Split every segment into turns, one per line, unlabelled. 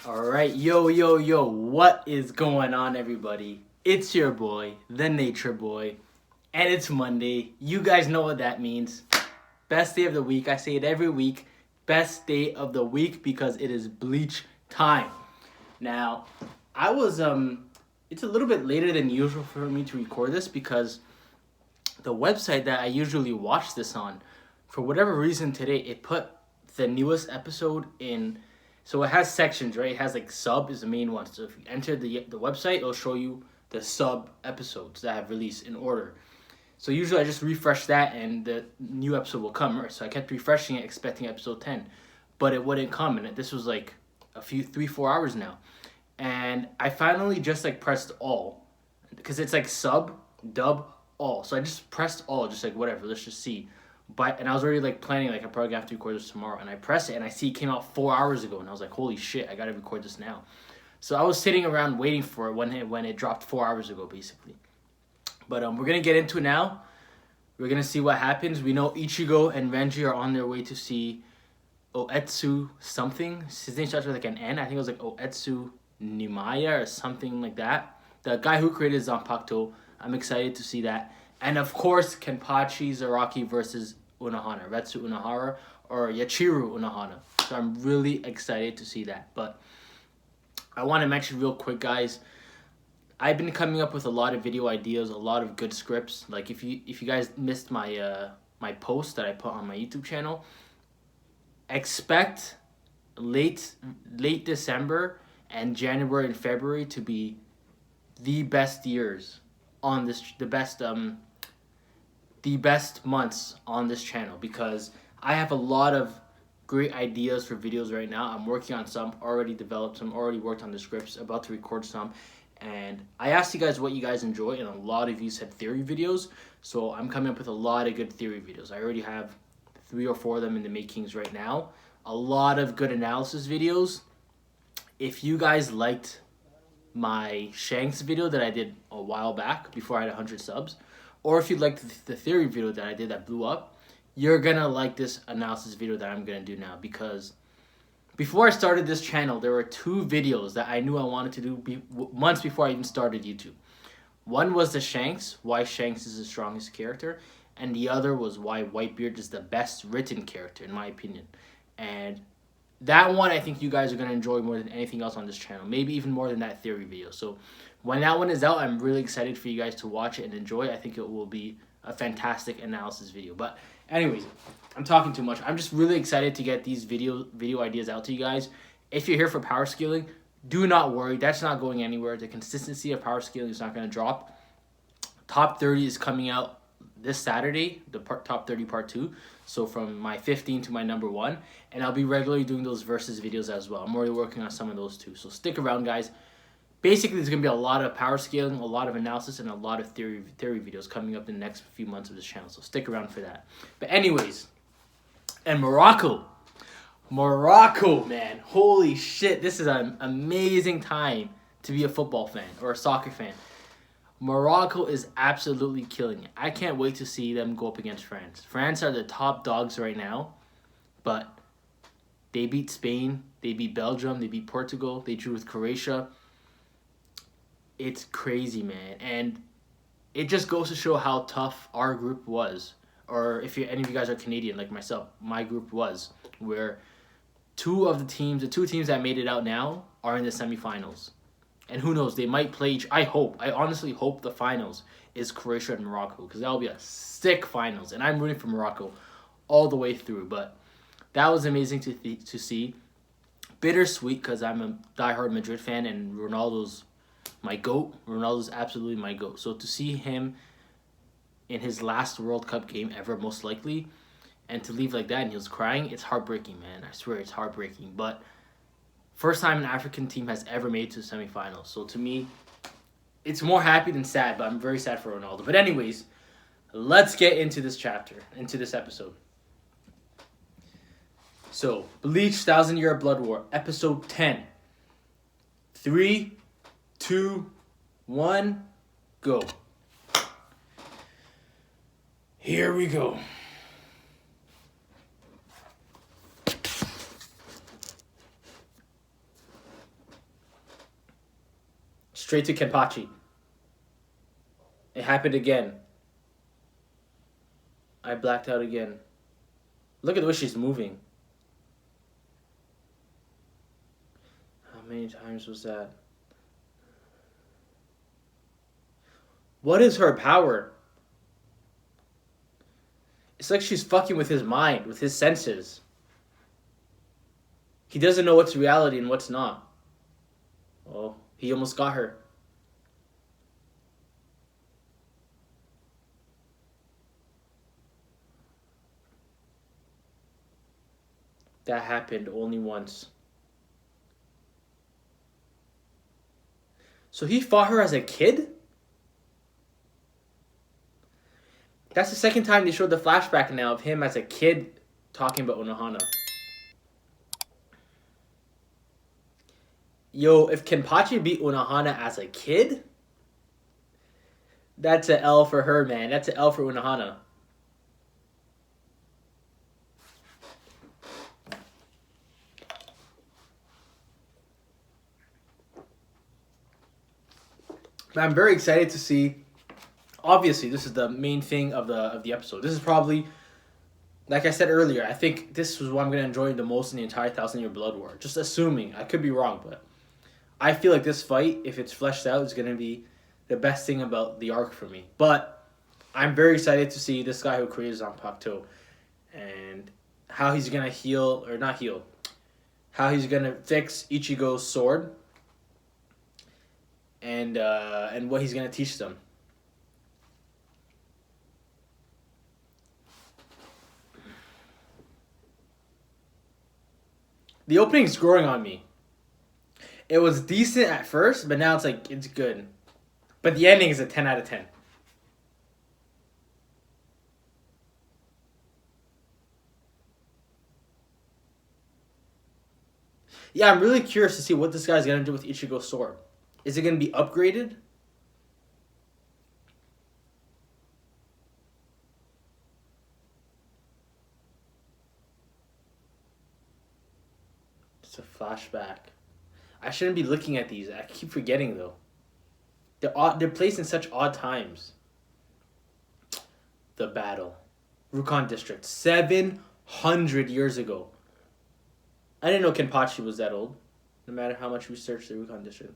Alright, yo, what is going on, everybody? It's your boy, the Nature Boy, and it's Monday. You guys know what that means. Best day of the week. I say it every week. Best day of the week because it is Bleach time. Now, it's a little bit later than usual for me to record this because the website that I usually watch this on, for whatever reason today, it put the newest episode in. So it has sections, right? It has like sub is the main one. So if you enter the website, it'll show you the sub episodes that have released in order. So usually I just refresh that and the new episode will come, right? So I kept refreshing it, expecting episode 10, but it wouldn't come. And this was like 3-4 hours now. And I finally just like pressed all because it's like sub, dub, all. So I just pressed all, just like whatever, let's just see. And I was already like planning, like I'm probably gonna have to record this tomorrow. And I press it and I see it came out 4 hours ago. And I was like, holy shit, I gotta record this now. So I was sitting around waiting for it when it dropped 4 hours ago, basically. But we're gonna get into it now. We're gonna see what happens. We know Ichigo and Renji are on their way to see Oetsu something. His name starts with like an N. I think it was like Oetsu Nimaya or something like that. The guy who created Zanpakuto. I'm excited to see that. And of course, Kenpachi Zaraki versus Unohana, Retsu Unohara or Yachiru Unohana. So I'm really excited to see that. But I want to mention real quick, guys. I've been coming up with a lot of video ideas, a lot of good scripts. Like if you guys missed my my post that I put on my YouTube channel, expect late December and January and February to be the best years on this, the best months on this channel, because I have a lot of great ideas for videos right now. I'm working on some, already developed some, already worked on the scripts, about to record some. And I asked you guys what you guys enjoy, and a lot of you said theory videos. So I'm coming up with a lot of good theory videos. I already have 3 or 4 of them in the makings right now. A lot of good analysis videos. If you guys liked my Shanks video that I did a while back before I had 100 subs, or if you liked the theory video that I did that blew up, you're gonna like this analysis video that I'm gonna do now. Because before I started this channel, there were 2 videos that I knew I wanted to do months before I even started YouTube. One was the Shanks, why Shanks is the strongest character, and the other was why Whitebeard is the best written character in my opinion. And that one I think you guys are going to enjoy more than anything else on this channel. Maybe even more than that theory video. So when that one is out, I'm really excited for you guys to watch it and enjoy it. I think it will be a fantastic analysis video. But anyways, I'm talking too much. I'm just really excited to get these video ideas out to you guys. If you're here for power scaling, do not worry. That's not going anywhere. The consistency of power scaling is not going to drop. Top 30 is coming out this Saturday, the top 30 part 2. So from my 15 to my number 1. And I'll be regularly doing those versus videos as well. I'm already working on some of those too. So stick around, guys. Basically, there's going to be a lot of power scaling, a lot of analysis, and a lot of theory videos coming up in the next few months of this channel. So stick around for that. But anyways, and Morocco, man. Holy shit. This is an amazing time to be a football fan or a soccer fan. Morocco is absolutely killing it. I can't wait to see them go up against France. France are the top dogs right now, but they beat Spain, they beat Belgium, they beat Portugal, they drew with Croatia. It's crazy, man. And it just goes to show how tough our group was. Or if any of you guys are Canadian like myself, my group was, where the 2 teams that made it out now are in the semifinals. And who knows, they might play I honestly hope the finals is Croatia and Morocco, because that'll be a sick finals. And I'm rooting for Morocco all the way through. But that was amazing to see. Bittersweet, because I'm a diehard Madrid fan and Ronaldo's my GOAT. Ronaldo's absolutely my GOAT. So to see him in his last World Cup game ever, most likely, and to leave like that and he was crying, it's heartbreaking, man. I swear it's heartbreaking. But first time an African team has ever made it to the semifinals. So to me, it's more happy than sad, but I'm very sad for Ronaldo. But anyways, let's get into this chapter, into this episode. So, Bleach 1000 Year Blood War, episode 10. 3, 2, 1, go. Here we go. Straight to Kenpachi. It happened again. I blacked out again. Look at the way she's moving. How many times was that? What is her power? It's like she's fucking with his mind, with his senses. He doesn't know what's reality and what's not. Oh, he almost got her. That happened only once. So he fought her as a kid? That's the second time they showed the flashback now of him as a kid talking about Unohana. Yo, if Kenpachi beat Unohana as a kid, that's an L for her, man. That's an L for Unohana. I'm very excited to see. Obviously, this is the main thing of the episode. This is probably, like I said earlier, I think this was what I'm going to enjoy the most in the entire 1,000-Year Blood War. Just assuming. I could be wrong, but I feel like this fight, if it's fleshed out, is going to be the best thing about the arc for me. But I'm very excited to see this guy who created Zanpakuto and how he's going to heal, or not heal, how he's going to fix Ichigo's sword and what he's going to teach them. The opening's growing on me. It was decent at first, but now it's good. But the ending is a 10 out of 10. Yeah, I'm really curious to see what this guy's going to do with Ichigo's sword. Is it going to be upgraded? It's a flashback. I shouldn't be looking at these. I keep forgetting, though. They're placed in such odd times. The battle. Rukon District. 700 years ago. I didn't know Kenpachi was that old. No matter how much we searched the Rukon District.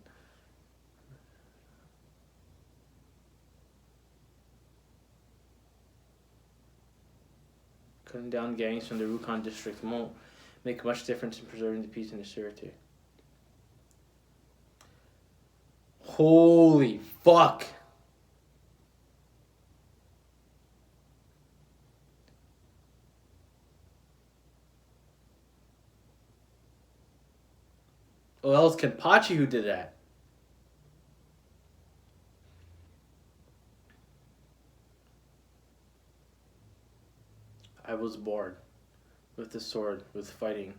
Cutting down gangs from the Rukon District won't make much difference in preserving the peace and the security. Holy fuck. Oh, that was Kenpachi who did that. I was bored with the sword, with fighting.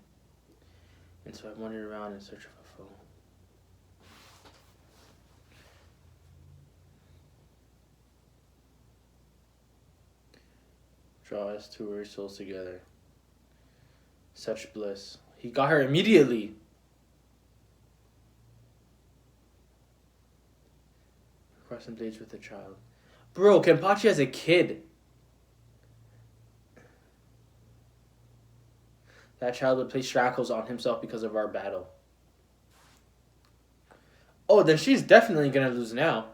And so I wandered around in search of a foe. Draw us two weary souls together. Such bliss. He got her immediately. Crossing blades with a child. Bro, Kenpachi as a kid. That child would place shackles on himself because of our battle. Oh, then she's definitely gonna lose now.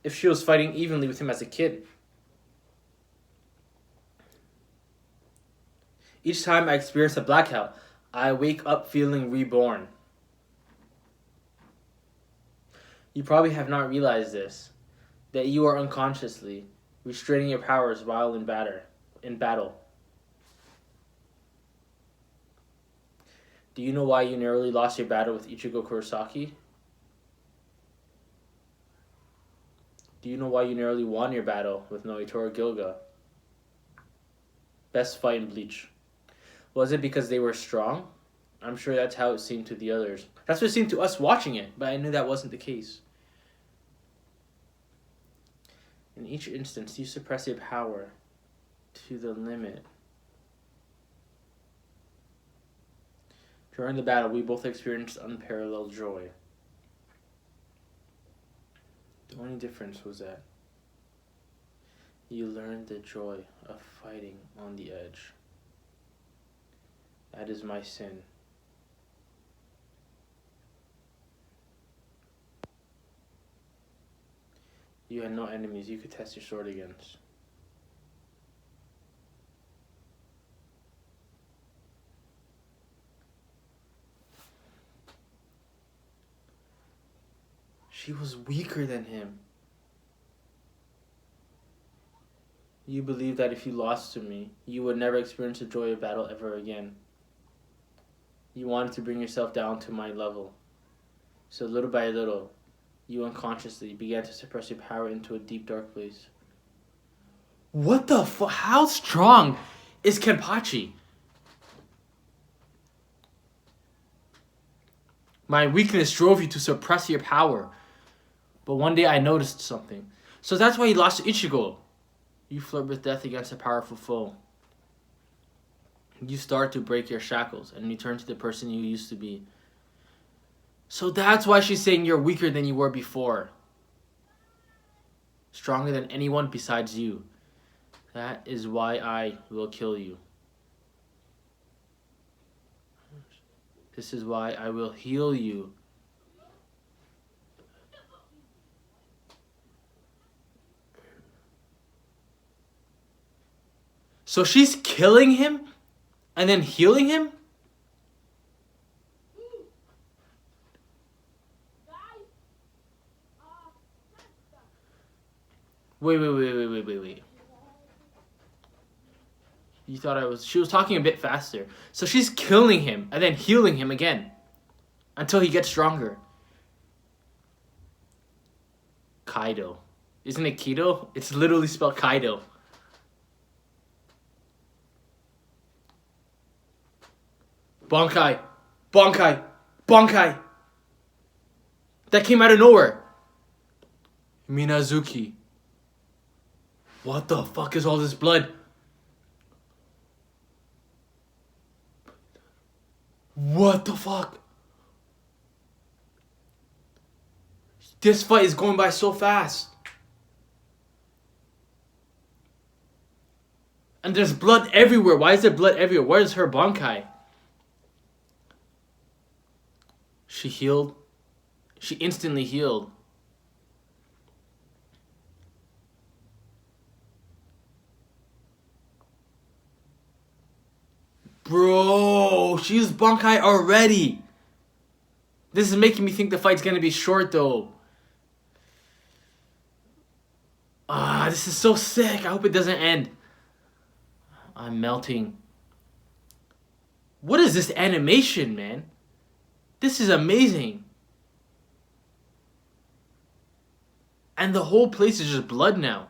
If she was fighting evenly with him as a kid. Each time I experience a blackout, I wake up feeling reborn. You probably have not realized this, that you are unconsciously restraining your powers while in battle. Do you know why you narrowly lost your battle with Ichigo Kurosaki? Do you know why you narrowly won your battle with Noitora Gilga? Best fight in Bleach. Was it because they were strong? I'm sure that's how it seemed to the others. That's what it seemed to us watching it, but I knew that wasn't the case. In each instance, you suppress your power to the limit. During the battle, we both experienced unparalleled joy. The only difference was that you learned the joy of fighting on the edge. That is my sin. You had no enemies you could test your sword against. She was weaker than him. You believed that if you lost to me, you would never experience the joy of battle ever again. You wanted to bring yourself down to my level. So little by little, you unconsciously began to suppress your power into a deep, dark place. What the fuck? How strong is Kenpachi? My weakness drove you to suppress your power. But one day I noticed something. So that's why you lost to Ichigo. You flirt with death against a powerful foe. You start to break your shackles and return to the person you used to be. So that's why she's saying you're weaker than you were before. Stronger than anyone besides you. That is why I will kill you. This is why I will heal you. So she's killing him and then healing him? Wait. You thought she was talking a bit faster. So she's killing him and then healing him again until he gets stronger. Kaido. Isn't it Kido? It's literally spelled Kaido. Bankai. That came out of nowhere. Minazuki. What the fuck is all this blood? What the fuck? This fight is going by so fast. And there's blood everywhere. Why is there blood everywhere? Where is her Bankai? She healed. She instantly healed. Bro, she used Bankai already. This is making me think the fight's gonna be short though. This is so sick. I hope it doesn't end. I'm melting. What is this animation, man? This is amazing. And the whole place is just blood now.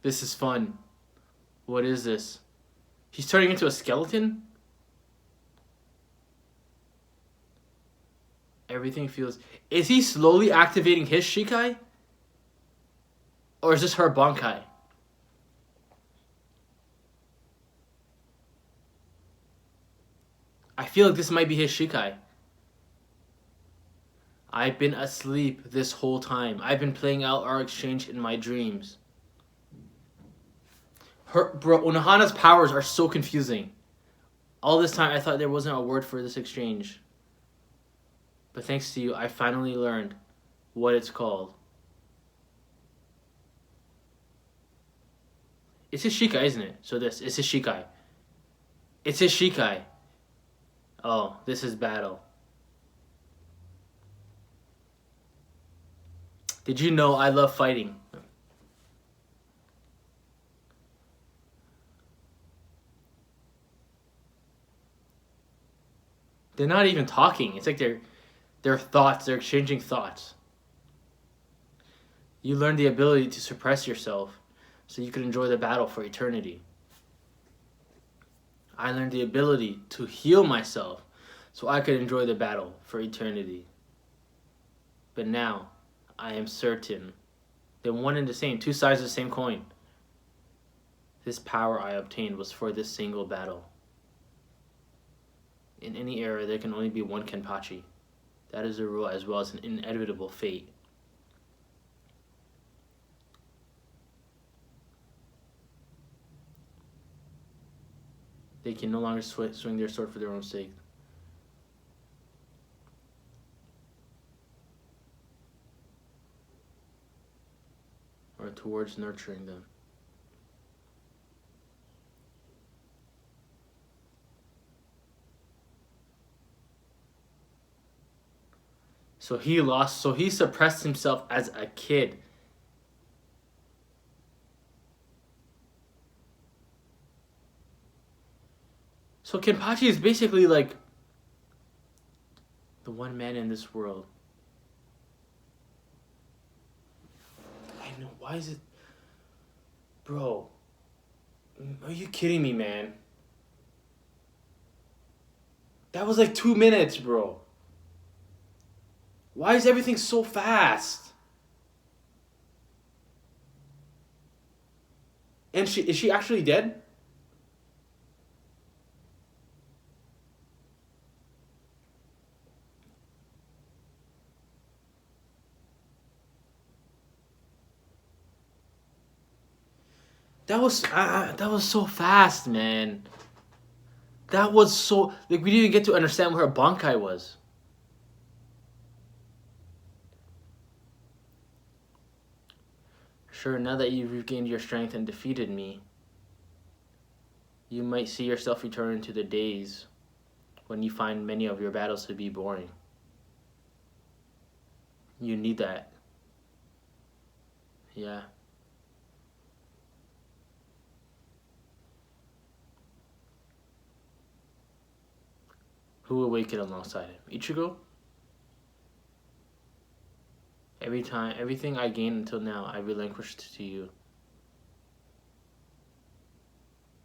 This is fun. What is this? He's turning into a skeleton? Everything feels... Is he slowly activating his Shikai? Or is this her Bankai? I feel like this might be his Shikai. I've been asleep this whole time. I've been playing out our exchange in my dreams. Unohana's powers are so confusing. All this time I thought there wasn't a word for this exchange. But thanks to you, I finally learned what it's called. It's his Shikai, isn't it? So it's his Shikai. It's his Shikai. Oh, this is battle. Did you know I love fighting? They're not even talking. It's like they're thoughts. They're exchanging thoughts. You learn the ability to suppress yourself so you could enjoy the battle for eternity. I learned the ability to heal myself so I could enjoy the battle for eternity. But now, I am certain they're one and the same, two sides of the same coin. This power I obtained was for this single battle. In any era, there can only be one Kenpachi. That is a rule as well as an inevitable fate. They can no longer swing their sword for their own sake. Or towards nurturing them. So he lost, so he suppressed himself as a kid. So Kenpachi is basically like the one man in this world. I know, why is it... Bro, are you kidding me, man? That was like 2 minutes, bro. Why is everything so fast? And is she actually dead? That was so fast, man. That was so... Like, we didn't even get to understand where her Bankai was. Sure, now that you've regained your strength and defeated me, you might see yourself return to the days when you find many of your battles to be boring. You need that. Yeah. Who will awaken alongside him? Ichigo? Everything I gained until now, I relinquished to you.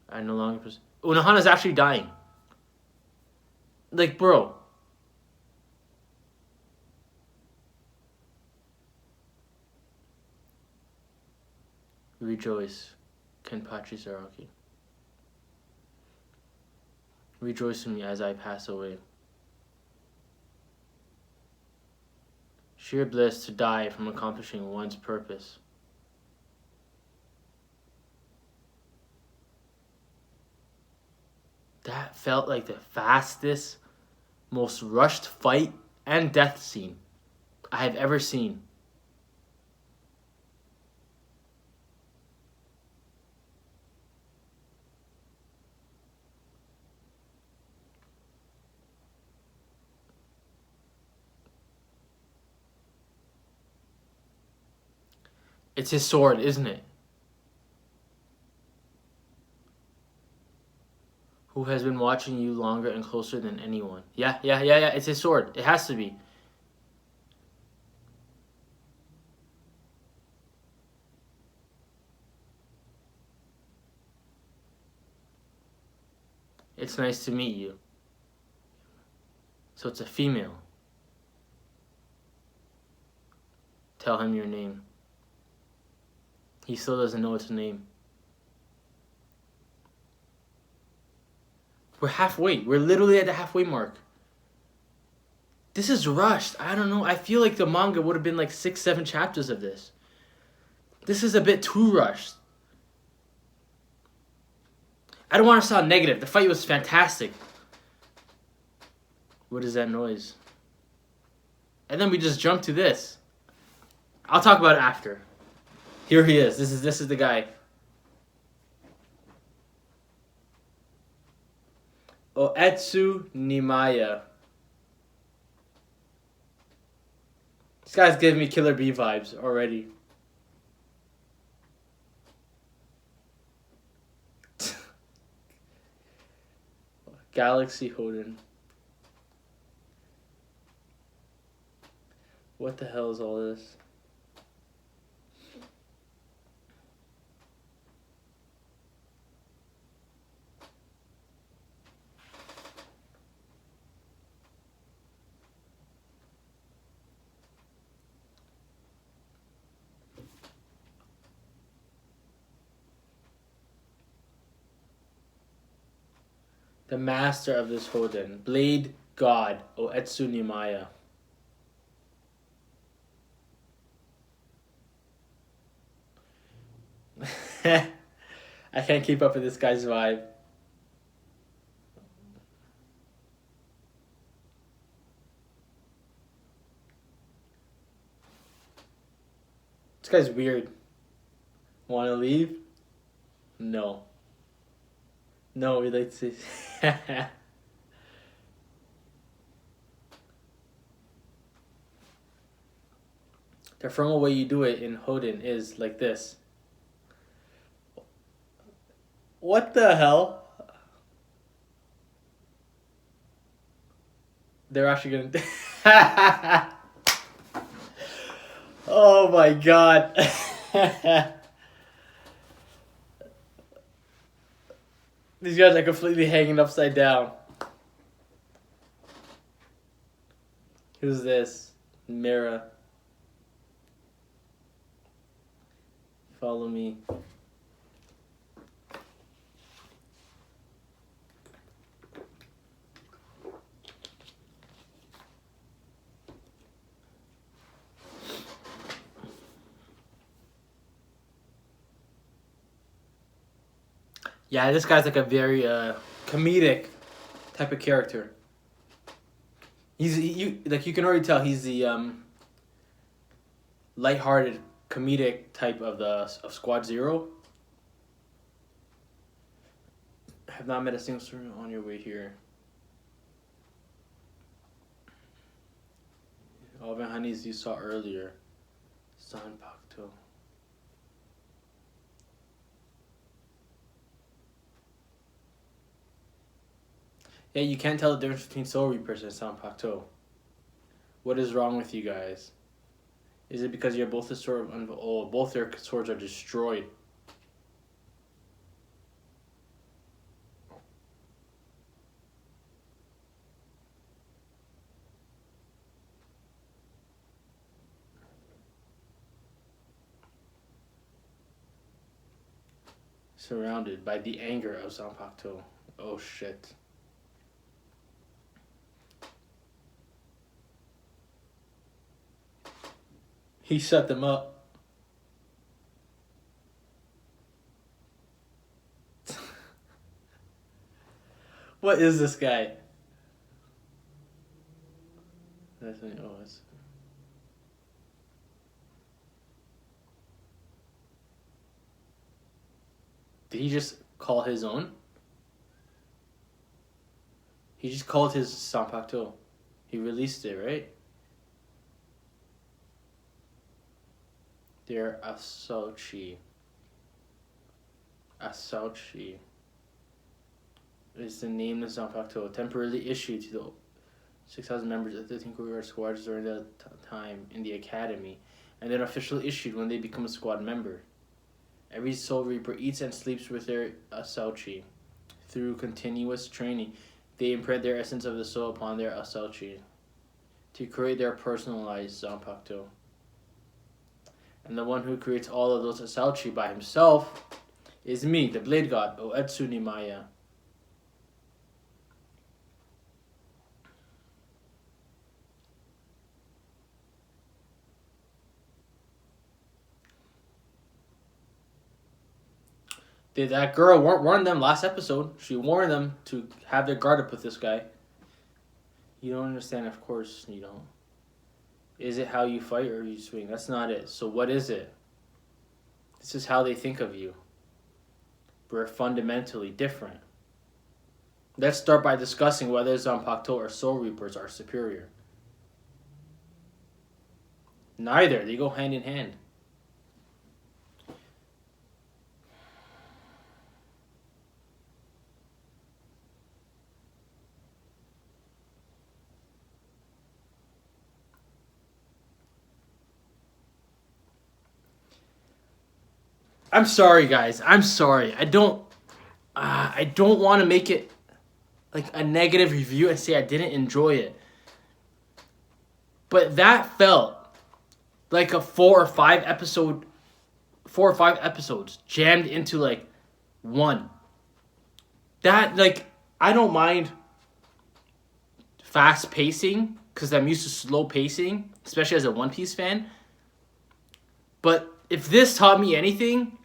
I no longer Unohana's actually dying. Like, bro. Rejoice, Kenpachi Zaraki. Rejoice in me as I pass away. Sheer bliss to die from accomplishing one's purpose. That felt like the fastest, most rushed fight and death scene I have ever seen. It's his sword, isn't it? Who has been watching you longer and closer than anyone? Yeah. It's his sword. It has to be. It's nice to meet you. So it's a female. Tell him your name. He still doesn't know its name. We're halfway. We're literally at the halfway mark. This is rushed. I don't know. I feel like the manga would have been like 6-7 chapters of this. This is a bit too rushed. I don't want to sound negative. The fight was fantastic. What is that noise? And then we just jump to this. I'll talk about it after. Here he is. This is the guy. Oetsu Nimaya. This guy's giving me Killer Bee vibes already. Galaxy Hoden. What the hell is all this? The master of this Hoden. Blade God. Oetsu Nimaya. I can't keep up with this guy's vibe. This guy's weird. Want to leave? No. No, we like to. The formal way you do it in Hoden is like this. What the hell? They're actually gonna. Oh my god. These guys are completely hanging upside down. Who's this? Mira. Follow me. Yeah, this guy's like a very comedic type of character. You can already tell he's the lighthearted comedic type of Squad Zero. I have not met a single student on your way here. All the honeys you saw earlier. Sanpakto. Yeah, you can't tell the difference between Soul Reapers and Sanpakto. What is wrong with you guys? Is it because you're both the sword of both their swords are destroyed? Surrounded by the anger of Sanpakto. Oh shit. He set them up. What is this guy? That's it's. Did he just call his own? He just called his Sanpakto. He released it, right? They're Asochi. Asochi is the name of Zanpakuto, temporarily issued to the 6,000 members of 13 Courtyard squads during the time in the academy, and then officially issued when they become a squad member. Every Soul Reaper eats and sleeps with their Asochi. Through continuous training, they imprint their essence of the soul upon their Asochi to create their personalized Zanpakuto. And the one who creates all of those Asochi by himself is me, the Blade God, Oetsu Nimaya. Did that girl warn them last episode? She warned them to have their guard up with this guy. You don't understand, of course you don't. Is it how you fight or you swing? That's not it. So what is it? This is how they think of you. We're fundamentally different. Let's start by discussing whether Zanpakuto or Soul Reapers are superior. Neither. They go hand in hand. I'm sorry, guys. I'm sorry. I don't want to make it like a negative review and say I didn't enjoy it. But that felt like a 4 or 5 episodes jammed into like one. That like I don't mind fast pacing because I'm used to slow pacing, especially as a One Piece fan. But if this taught me anything,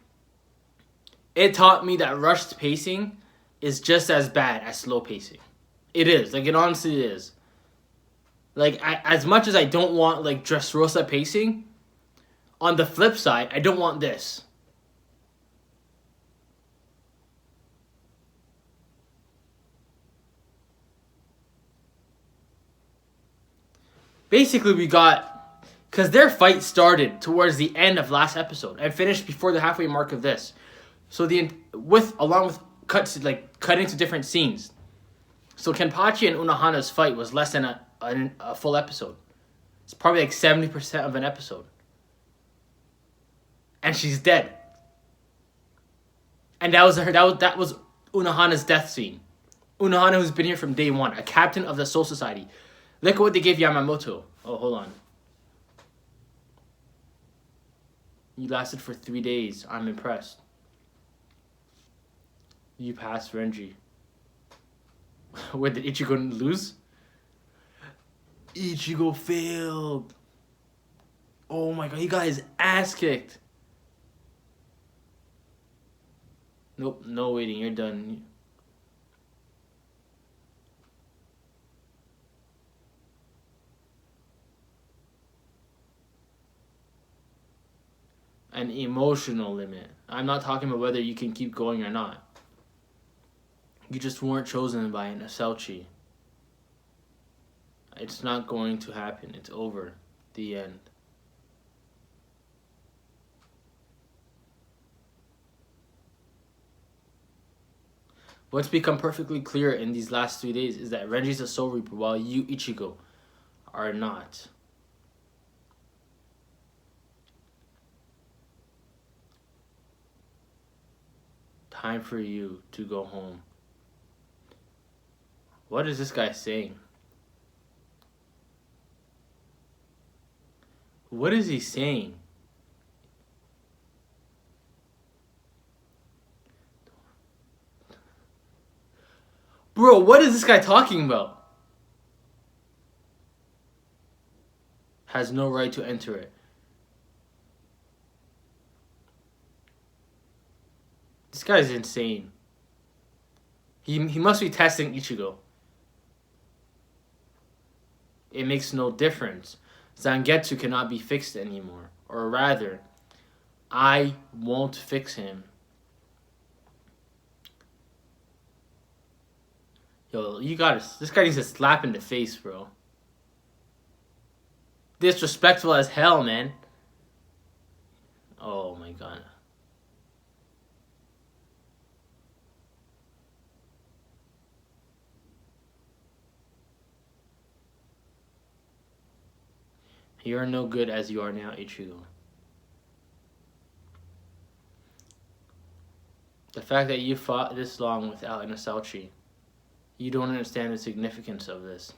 it taught me that rushed pacing is just as bad as slow pacing. It is. Like, it honestly is. Like, as much as I don't want, like, Dressrosa pacing, on the flip side, I don't want this. Basically, we got... Because their fight started towards the end of last episode and finished before the halfway mark of this. So, along with cuts, like, cut into different scenes. So, Kenpachi and Unohana's fight was less than a full episode. It's probably like 70% of an episode. And she's dead. And that was Unohana's death scene. Unohana, who's been here from day one, a captain of the Soul Society. Look at what they gave Yamamoto. Oh, hold on. You lasted for 3 days. I'm impressed. You passed Renji. Wait, did Ichigo lose? Ichigo failed. Oh my god, he got his ass kicked. Nope, no waiting, you're done. An emotional limit. I'm not talking about whether you can keep going or not. You just weren't chosen by an Aselchi. It's not going to happen. It's over. The end. What's become perfectly clear in these last 3 days is that Renji's a Soul Reaper while you, Ichigo, are not. Time for you to go home. What is this guy saying? What is he saying? Bro, what is this guy talking about? Has no right to enter it. This guy's insane. He must be testing Ichigo. It makes no difference. Zangetsu cannot be fixed anymore. Or rather, I won't fix him. Yo, this guy needs a slap in the face, bro. Disrespectful as hell, man. Oh my god. You are no good as you are now, Ichigo. The fact that you fought this long without an Aselchi, you don't understand the significance of this.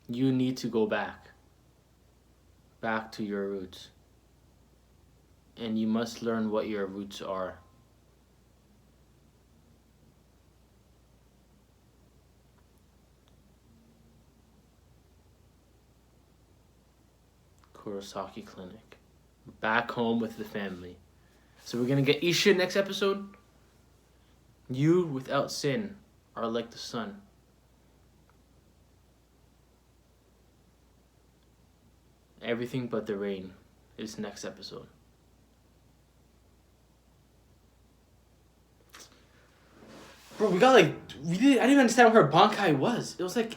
You need to go back. Back to your roots. And you must learn what your roots are. Kurosaki Clinic. Back home with the family. So we're gonna get Isha next episode. You without sin are like the sun. Everything but the rain is next episode. Bro, I didn't even understand where Bankai was. It was like,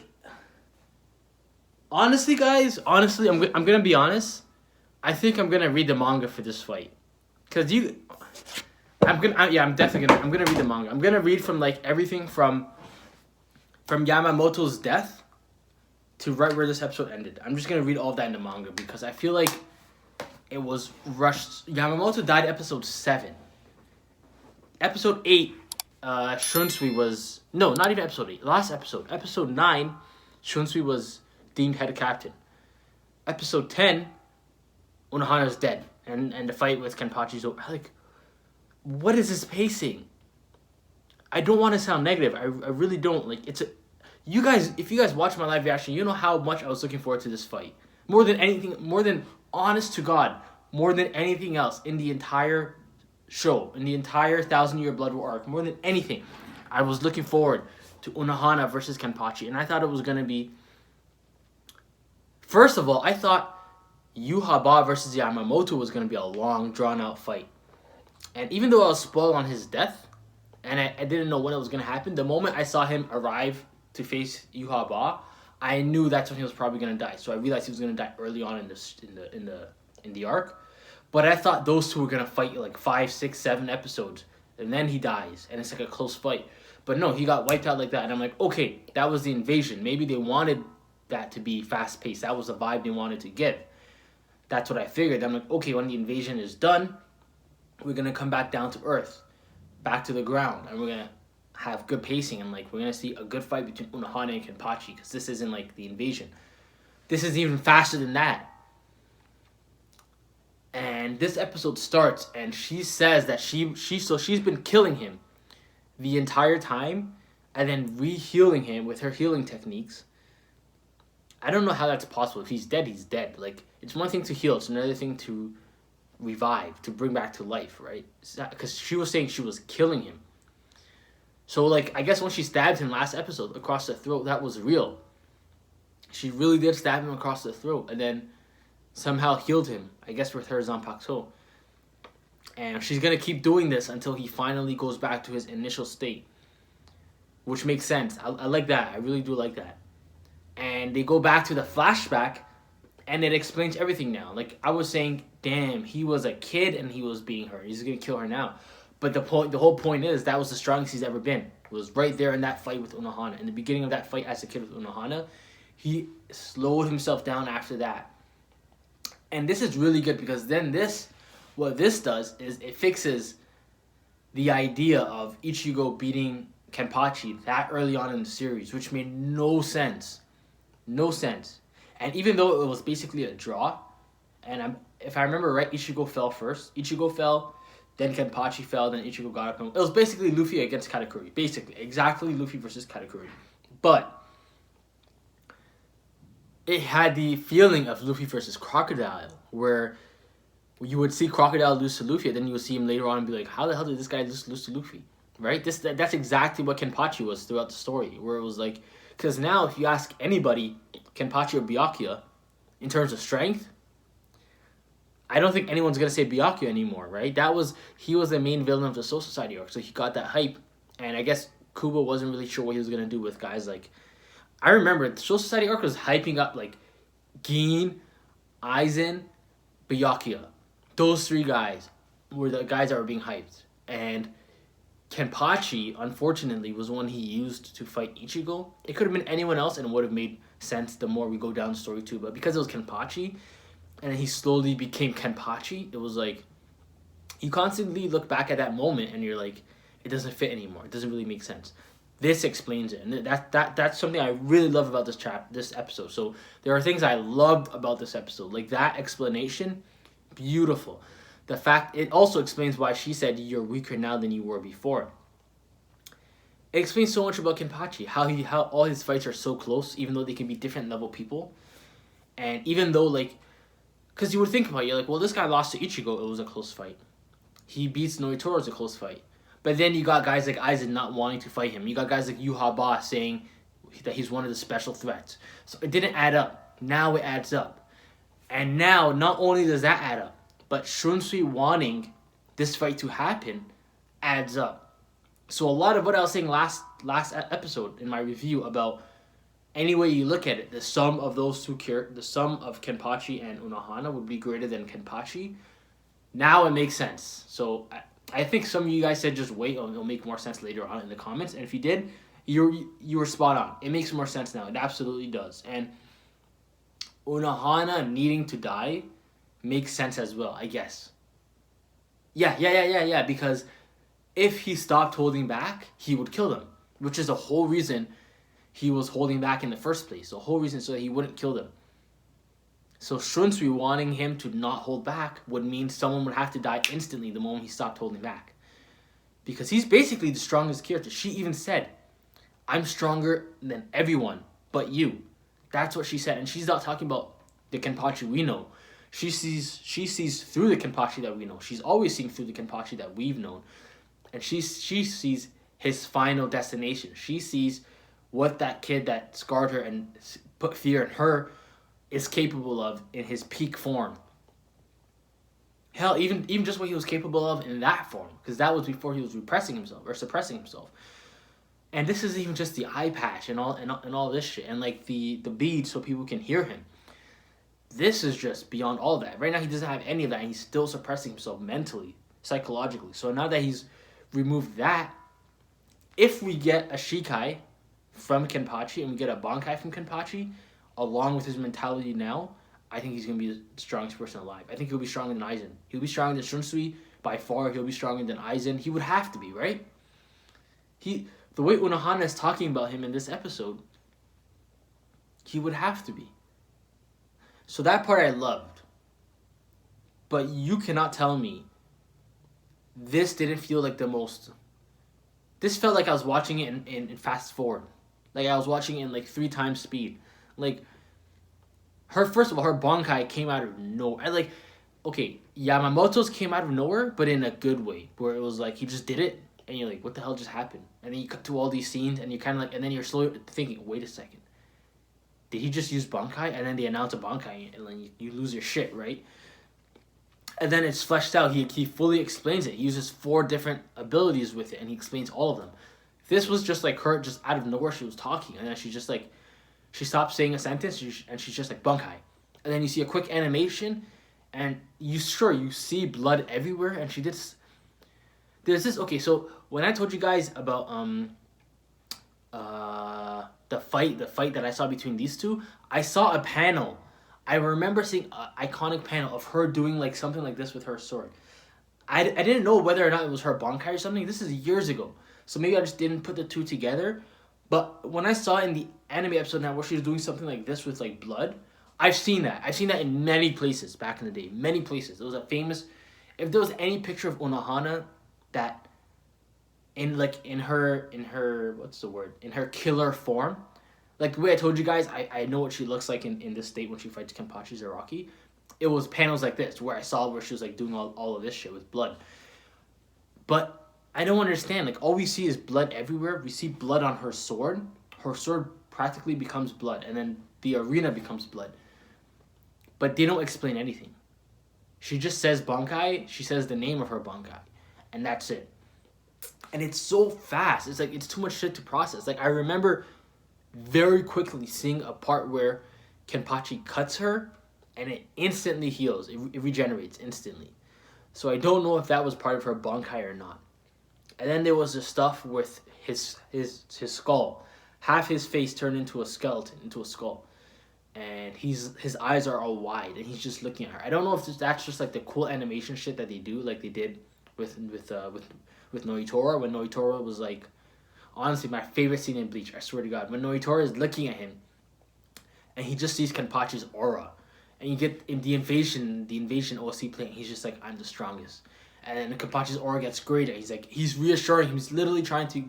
honestly, guys, I'm gonna be honest. I think I'm gonna read the manga for this fight, I'm gonna read the manga. I'm gonna read from like everything from Yamamoto's death to right where this episode ended. I'm just gonna read all of that in the manga because I feel like it was rushed. Yamamoto died episode 7. Episode 8, Shunsui was... No, not even episode 8. Last episode. Episode 9, Shunsui was deemed head captain. Episode 10, Unohana's dead. And the fight with Kenpachi's over. Like, what is this pacing? I don't want to sound negative. I really don't. Like, it's a, you guys, if you guys watch my live reaction, you know how much I was looking forward to this fight. More than anything, more than, honest to God, more than anything else in the entire show, in the entire 1,000-Year Blood War arc, more than anything, I was looking forward to Unohana versus Kenpachi, and I thought it was going to be, first of all, I thought Yuhaba versus Yamamoto was going to be a long, drawn-out fight. And even though I was spoiled on his death, and I didn't know when it was going to happen, the moment I saw him arrive to face Yuhaba, I knew that's when he was probably going to die. So I realized he was going to die early on in the arc. But I thought those two were going to fight like 5, 6, 7 episodes, and then he dies, and it's like a close fight. But no, he got wiped out like that, and I'm like, okay, that was the invasion. Maybe they wanted that to be fast-paced. That was the vibe they wanted to give. That's what I figured. I'm like, okay, when the invasion is done, we're going to come back down to earth, back to the ground, and we're going to have good pacing, and like we're going to see a good fight between Unohana and Kenpachi, because this isn't like the invasion. This is even faster than that. And this episode starts, and she says that she's been killing him the entire time, and then re-healing him with her healing techniques. I don't know how that's possible. If he's dead, he's dead. Like, it's one thing to heal, it's another thing to revive, to bring back to life, right? Because she was saying she was killing him. So, like, I guess when she stabbed him last episode across the throat, that was real. She really did stab him across the throat, and then somehow healed him, I guess with her Zanpakuto. And she's going to keep doing this until he finally goes back to his initial state, which makes sense. I like that. I really do like that. And they go back to the flashback, and it explains everything now. Like, I was saying, damn, he was a kid and he was being hurt. He's going to kill her now. But the whole point is, that was the strongest he's ever been. It was right there in that fight with Unohana. In the beginning of that fight as a kid with Unohana, he slowed himself down after that. And this is really good, because then what this does is it fixes the idea of Ichigo beating Kenpachi that early on in the series, which made no sense. No sense. And even though it was basically a draw, and if I remember right, Ichigo fell first. Ichigo fell, then Kenpachi fell, then Ichigo got up. It was basically Luffy against Katakuri. Basically, exactly Luffy versus Katakuri. But it had the feeling of Luffy versus Crocodile, where you would see Crocodile lose to Luffy, and then you would see him later on and be like, how the hell did this guy just lose to Luffy? Right? That's exactly what Kenpachi was throughout the story, where it was like, because now if you ask anybody, Kenpachi or Byakuya, in terms of strength, I don't think anyone's going to say Byakuya anymore, right? He was the main villain of the Soul Society arc, so he got that hype, and I guess Kubo wasn't really sure what he was going to do with guys like, I remember the Soul Society arc was hyping up like Gin, Aizen, Byakuya. Those three guys were the guys that were being hyped. And Kenpachi, unfortunately, was one he used to fight Ichigo. It could have been anyone else, and it would have made sense the more we go down the story too. But because it was Kenpachi, and he slowly became Kenpachi, it was like, you constantly look back at that moment, and you're like, it doesn't fit anymore. It doesn't really make sense. This explains it, and that's something I really love about this episode. So there are things I loved about this episode, like that explanation, beautiful. The fact it also explains why she said you're weaker now than you were before. It explains so much about Kenpachi, how all his fights are so close, even though they can be different level people, and even though like, because you would think about it, you're like, well, this guy lost to Ichigo, it was a close fight. He beats Noitoro, it was a close fight. But then you got guys like Aizen not wanting to fight him. You got guys like Yuhaba saying that he's one of the special threats. So it didn't add up. Now it adds up. And now, not only does that add up, but Shunsui wanting this fight to happen adds up. So a lot of what I was saying last episode in my review about any way you look at it, the sum of those two the sum of Kenpachi and Unohana would be greater than Kenpachi. Now it makes sense. So I think some of you guys said just wait, it'll make more sense later on in the comments. And if you did, you were spot on. It makes more sense now. It absolutely does. And Unohana needing to die makes sense as well, I guess. Yeah. Because if he stopped holding back, he would kill them. Which is the whole reason he was holding back in the first place. The whole reason so that he wouldn't kill them. So Shunsui wanting him to not hold back would mean someone would have to die instantly the moment he stopped holding back. because he's basically the strongest character. She even said, I'm stronger than everyone but you. That's what she said. And she's not talking about the Kenpachi we know. She sees through the Kenpachi that we know. She's always seen through the Kenpachi that we've known. And she sees his final destination. She sees what that kid that scarred her and put fear in her is capable of in his peak form. Hell, even just what he was capable of in that form, because that was before he was repressing himself or suppressing himself. And this is even just the eye patch and all this shit, and like the bead so people can hear him. This is just beyond all that. Right now he doesn't have any of that, and he's still suppressing himself mentally, psychologically. So now that he's removed that, if we get a Shikai from Kenpachi and we get a Bankai from Kenpachi, along with his mentality now, I think he's going to be the strongest person alive. I think he'll be stronger than Aizen. He'll be stronger than Shunsui by far. He'll be stronger than Aizen. He would have to be, right? The way Unohana is talking about him in this episode, he would have to be. So that part I loved. But you cannot tell me this didn't feel like the most... This felt like I was watching it in fast forward. Like I was watching it in like 3 times speed. Like, first of all, her Bankai came out of nowhere. Like, okay, Yamamoto's came out of nowhere, but in a good way. Where it was like, he just did it, and you're like, what the hell just happened? And then you cut to all these scenes, and you're kind of like, and then you're slowly thinking, wait a second. Did he just use Bankai? And then they announce a Bankai, and then you lose your shit, right? And then it's fleshed out. He fully explains it. He uses 4 different abilities with it, and he explains all of them. This was just like her, just out of nowhere, she was talking, and then she just like, she stops saying a sentence, and she's just like, Bankai. And then you see a quick animation, and you see blood everywhere, and she did... There's this... Okay, so when I told you guys about the fight that I saw between these two, I saw a panel. I remember seeing an iconic panel of her doing like something like this with her sword. I didn't know whether or not it was her Bankai or something. This is years ago. So maybe I just didn't put the two together. But when I saw in the anime episode now where she was doing something like this with like blood, I've seen that. I've seen that in many places back in the day. Many places. It was a famous... If there was any picture of Unohana that in her what's the word? In her killer form. Like the way I told you guys, I know what she looks like in this state when she fights Kenpachi Zaraki. It was panels like this where I saw where she was like doing all of this shit with blood. But I don't understand. Like all we see is blood everywhere. We see blood on her sword. Her sword practically becomes blood, and then the arena becomes blood. But they don't explain anything. She just says Bankai. She says the name of her Bankai, and that's it. And it's so fast. It's like it's too much shit to process. Like I remember very quickly seeing a part where Kenpachi cuts her, and it instantly heals. It regenerates instantly. So I don't know if that was part of her Bankai or not. And then there was the stuff with his skull. Half his face turned into a skeleton, into a skull. And his eyes are all wide, and he's just looking at her. I don't know if that's just like the cool animation shit that they do, like they did with Noitora, when Noitora was like, honestly, my favorite scene in Bleach, I swear to God, when Noitora is looking at him, and he just sees Kenpachi's aura, and you get in the invasion OC playing, he's just like, I'm the strongest. And then Kenpachi's aura gets greater. He's reassuring him. He's literally trying to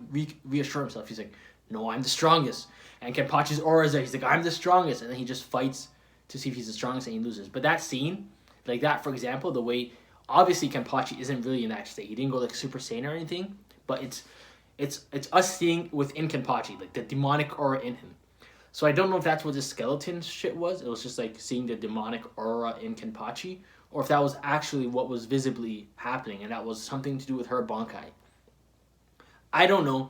reassure himself. He's like, no, I'm the strongest. And Kenpachi's aura is there. He's like, I'm the strongest. And then he just fights to see if he's the strongest, and he loses. But that scene, like that, for example, the way, obviously Kenpachi isn't really in that state. He didn't go like Super Saiyan or anything. But it's us seeing within Kenpachi, like the demonic aura in him. So I don't know if that's what the skeleton shit was. It was just like seeing the demonic aura in Kenpachi. Or if that was actually what was visibly happening, and that was something to do with her Bankai. I don't know.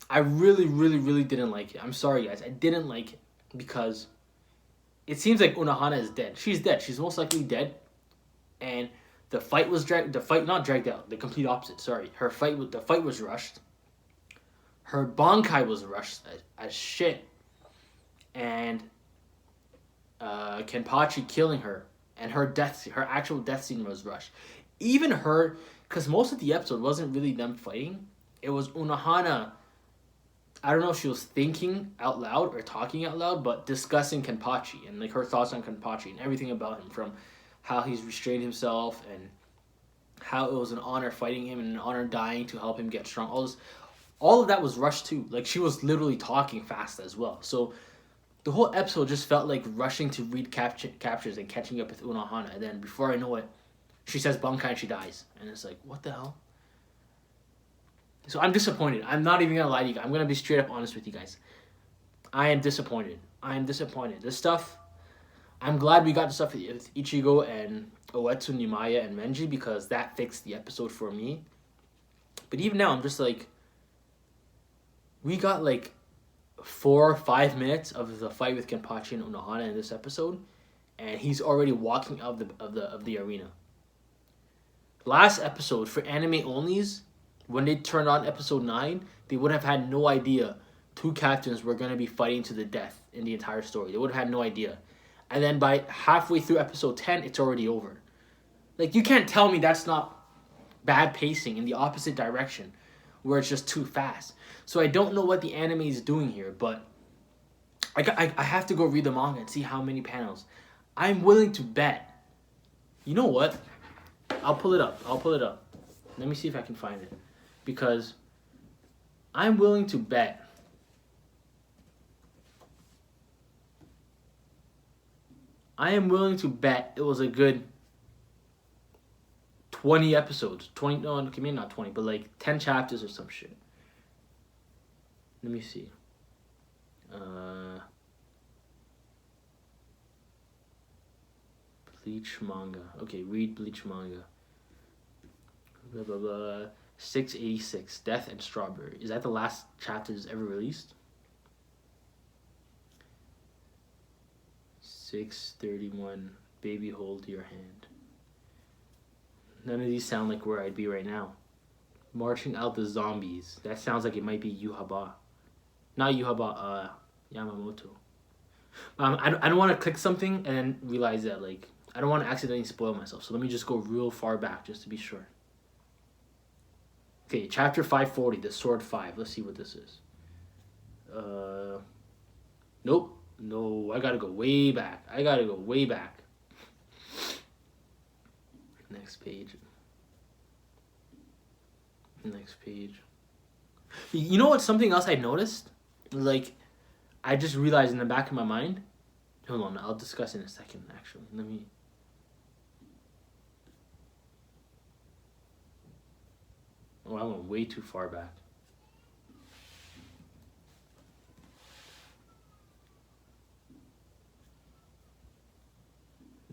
I really, really, really didn't like it. I'm sorry, guys. I didn't like it because it seems like Unohana is dead. She's dead. She's most likely dead. And the fight was not dragged out. The complete opposite. Sorry. The fight was rushed. Her Bankai was rushed as shit. And Kenpachi killing her. And her actual death scene was rushed. Even her, because most of the episode wasn't really them fighting. It was Unohana, I don't know if she was thinking out loud or talking out loud, but discussing Kenpachi and like her thoughts on Kenpachi and everything about him, from how he's restrained himself and how it was an honor fighting him and an honor dying to help him get strong. All of that was rushed too. Like, she was literally talking fast as well. So the whole episode just felt like rushing to read captures and catching up with Unohana. And then before I know it, she says Bunkai and she dies. And it's like, what the hell? So I'm disappointed. I'm not even going to lie to you guys. I'm going to be straight up honest with you guys. I am disappointed. This stuff, I'm glad we got the stuff with Ichigo and Oetsu, Nimaya, and Menji, because that fixed the episode for me. But even now, I'm just like, we got like 4 or 5 minutes of the fight with Kenpachi and Unohana in this episode, and he's already walking out of the arena. Last episode, for anime onlys, when they turned on episode 9, they would have had no idea 2 captains were going to be fighting to the death in the entire story. They would have had no idea. And then by halfway through episode 10, it's already over. Like, you can't tell me that's not bad pacing in the opposite direction, where it's just too fast. So I don't know what the anime is doing here, but I have to go read the manga and see how many panels. I'm willing to bet. You know what? I'll pull it up. Let me see if I can find it. Because I'm willing to bet it was a good 20 episodes. 20, no, maybe not 20, but like 10 chapters or some shit. Let me see. Bleach manga. Okay, read Bleach manga. Blah, blah, blah. 686, Death and Strawberry. Is that the last chapters ever released? 631, Baby Hold Your Hand. None of these sound like where I'd be right now. Marching Out the Zombies. That sounds like it might be Yuhaba. Not Yuhaba, Yamamoto. I don't want to click something and then realize that, like, I don't want to accidentally spoil myself. So let me just go real far back just to be sure. Okay, chapter 540, The Sword 5. Let's see what this is. Nope. No, I gotta go way back. Next page. You know what? Something else I noticed? Like, I just realized in the back of my mind. Hold on, I'll discuss in a second, actually. Let me... Oh, I went way too far back.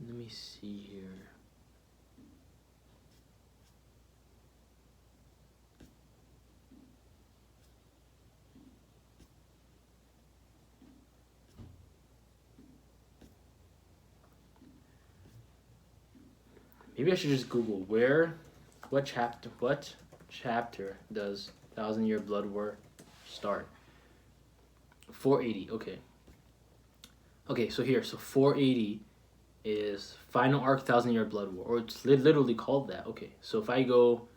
Let me see here. Maybe I should just Google what chapter does Thousand Year Blood War start? 480, okay. Okay, so 480 is Final Arc 1,000 Year Blood War, or it's literally called that. Okay, so if I go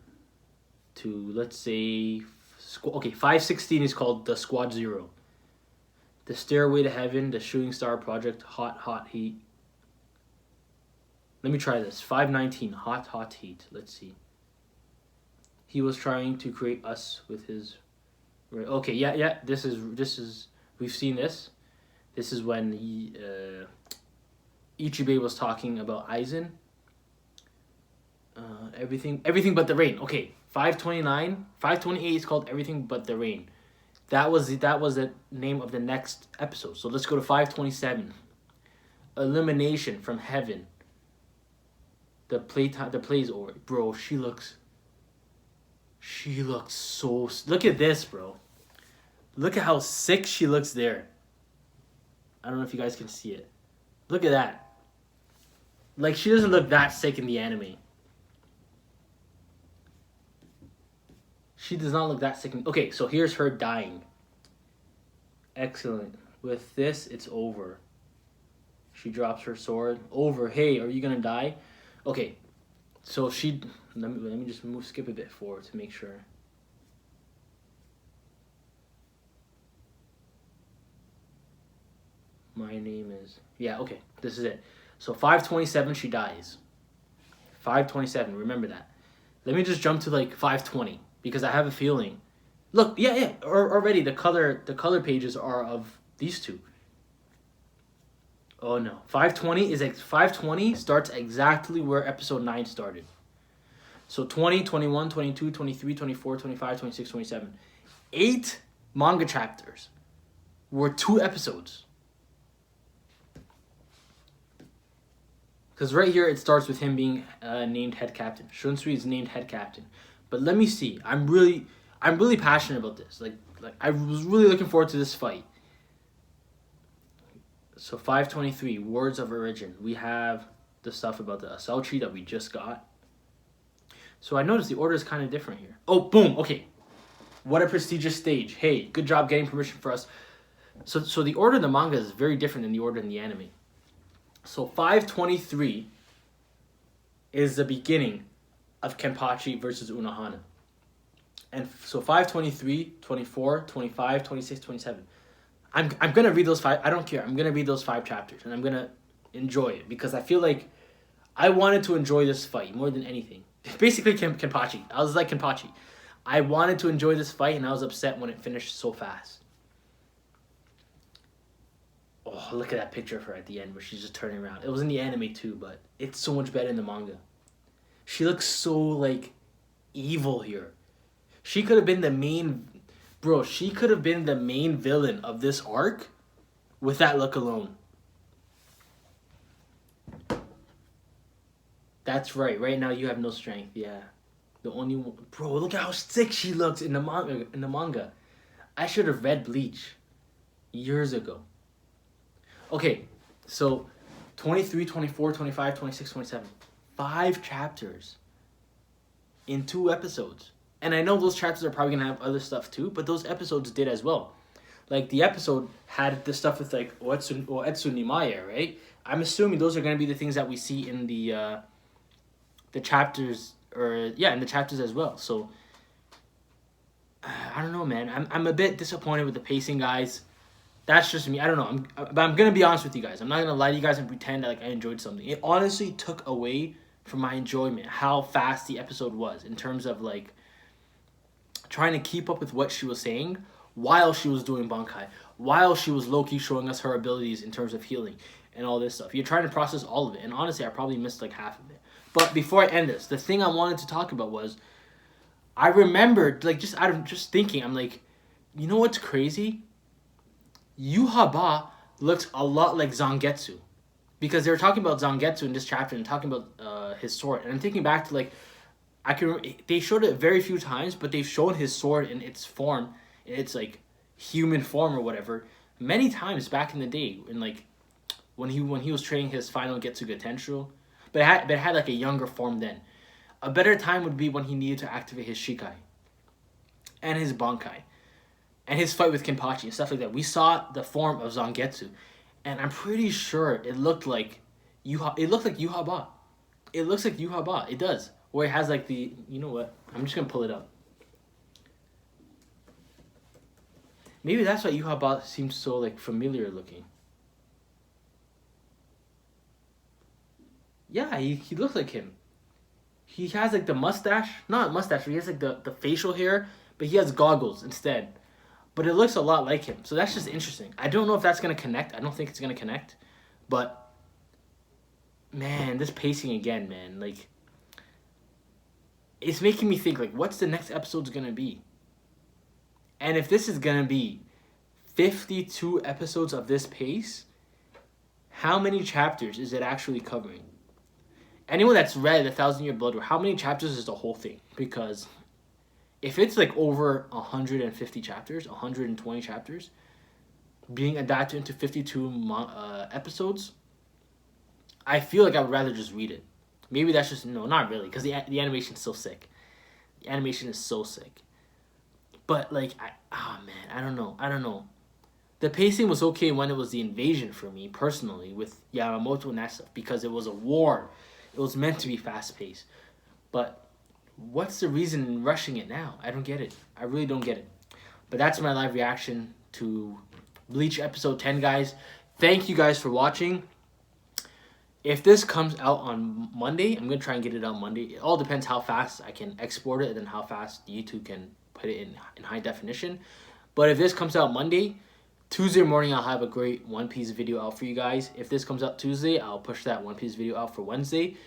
to, let's say, 516 is called The Squad Zero. The Stairway to Heaven, The Shooting Star Project, Hot Heat. Let me try this. 519, Hot Heat. Let's see. He was trying to create us with his... Okay, yeah, this is... We've seen this. This is when Ichibei was talking about Aizen. Everything but the rain. Okay, 528 is called Everything But the Rain. That was the name of the next episode. So let's go to 527. Elimination from Heaven. The play's over. Bro, she looks so... Look at this, bro. Look at how sick she looks there. I don't know if you guys can see it. Look at that. Like, she doesn't look that sick in the anime. She does not look that sick. Okay, so here's her dying. Excellent. With this, it's over. She drops her sword. Over. Hey, are you gonna die? Okay, so she... Let me just skip a bit forward to make sure. My name is... Yeah, okay, this is it. So 527, she dies. 527, remember that. Let me just jump to like 520 because I have a feeling. Look, yeah. Already the color pages are of these two. Oh no, 520 starts exactly where episode 9 started. So 20, 21, 22, 23, 24, 25, 26, 27. 8 manga chapters were 2 episodes. Because right here it starts with him being named head captain. Shunsui is named head captain. But let me see. I'm really passionate about this. Like I was really looking forward to this fight. So 523, Words of Origin. We have the stuff about the Asauchi that we just got. So I noticed the order is kind of different here. Oh, boom. Okay. What a prestigious stage. Hey, good job getting permission for us. So the order in the manga is very different than the order in the anime. So 523 is the beginning of Kenpachi versus Unohana. And so 523, 24, 25, 26, 27. I'm going to read those 5. I don't care. I'm going to read those 5 chapters. And I'm going to enjoy it. Because I feel like I wanted to enjoy this fight more than anything. Basically, Kenpachi. I was like Kenpachi. I wanted to enjoy this fight. And I was upset when it finished so fast. Oh, look at that picture of her at the end where she's just turning around. It was in the anime too, but it's so much better in the manga. She looks so, like, evil here. She could have been the main... Bro, she could have been the main villain of this arc with that look alone. That's right. Right now you have no strength. Yeah. The only one... Bro, look at how sick she looks in the manga. I should have read Bleach years ago. Okay, so 23, 24, 25, 26, 27. 5 chapters in 2 episodes. And I know those chapters are probably going to have other stuff too, but those episodes did as well. Like, the episode had the stuff with, like, Oetsu Nimaya, right? I'm assuming those are going to be the things that we see in the chapters, in the chapters as well. So, I don't know, man. I'm a bit disappointed with the pacing, guys. That's just me. I don't know. But I'm going to be honest with you guys. I'm not going to lie to you guys and pretend that, like, I enjoyed something. It honestly took away from my enjoyment how fast the episode was in terms of, like, trying to keep up with what she was saying while she was doing Bankai, while she was low-key showing us her abilities in terms of healing and all this stuff. You're trying to process all of it. And honestly, I probably missed, like, half of it. But before I end this, the thing I wanted to talk about was I remembered, like, just out of just thinking, I'm like, you know what's crazy? Yuhaba looks a lot like Zangetsu. Because they were talking about Zangetsu in this chapter and talking about his sword. And I'm thinking back to, like, they showed it very few times, but they've shown his sword in its form, in its, like, human form or whatever, many times back in the day. In, like, when he was training his final Getsuga Tenshu. But it had, like, a younger form then. A better time would be when he needed to activate his Shikai. And his Bankai. And his fight with Kenpachi and stuff like that. We saw the form of Zangetsu. And I'm pretty sure it looked like Yuhaba. It looks like Yuhaba. It does. Where it has, like, the... You know what? I'm just going to pull it up. Maybe that's why Yuhaba seems so, like, familiar looking. Yeah, he looks like him. He has, like, the mustache. Not mustache, but he has, like, the facial hair. But he has goggles instead. But it looks a lot like him. So that's just interesting. I don't know if that's going to connect. I don't think it's going to connect. But, man, this pacing again, man. Like, it's making me think, like, what's the next episode's going to be? And if this is going to be 52 episodes of this pace, how many chapters is it actually covering? Anyone that's read The 1,000-Year Blood War, how many chapters is the whole thing? Because if it's, like, over 150 chapters, 120 chapters, being adapted into 52 episodes, I feel like I would rather just read it. Maybe that's just... No, not really, because the animation's so sick. The animation is so sick. But, like, I don't know. The pacing was okay when it was the invasion for me, personally, with Yamamoto and that stuff, because it was a war. It was meant to be fast-paced. But what's the reason in rushing it now? I don't get it. I really don't get it. But that's my live reaction to Bleach episode 10, guys. Thank you guys for watching. If this comes out on Monday, I'm going to try and get it out Monday. It all depends how fast I can export it and then how fast YouTube can put it in high definition. But if this comes out Monday, Tuesday morning I'll have a great One Piece video out for you guys. If this comes out Tuesday, I'll push that One Piece video out for Wednesday.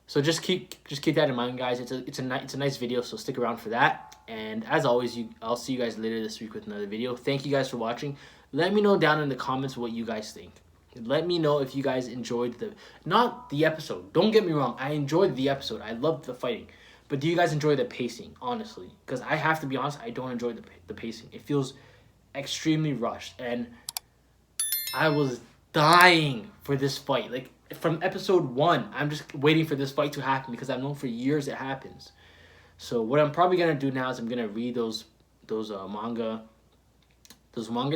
So just keep that in mind, guys. It's a nice video, so stick around for that. And as always, I'll see you guys later this week with another video. Thank you guys for watching. Let me know down in the comments what you guys think. Let me know if you guys enjoyed not the episode. Don't get me wrong, I enjoyed the episode. I loved the fighting. But do you guys enjoy the pacing, honestly? Because I have to be honest, I don't enjoy the pacing. It feels extremely rushed. And I was dying for this fight. Like, from episode 1, I'm just waiting for this fight to happen because I've known for years it happens. So what I'm probably going to do now is I'm going to read those manga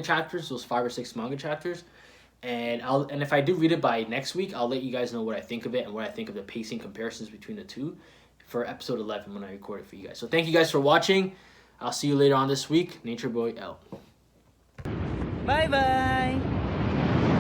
chapters, those 5 or 6 manga chapters. And if I do read it by next week, I'll let you guys know what I think of it and what I think of the pacing comparisons between the two for episode 11 when I record it for you guys. So thank you guys for watching. I'll see you later on this week. Nature Boy out.
Bye bye.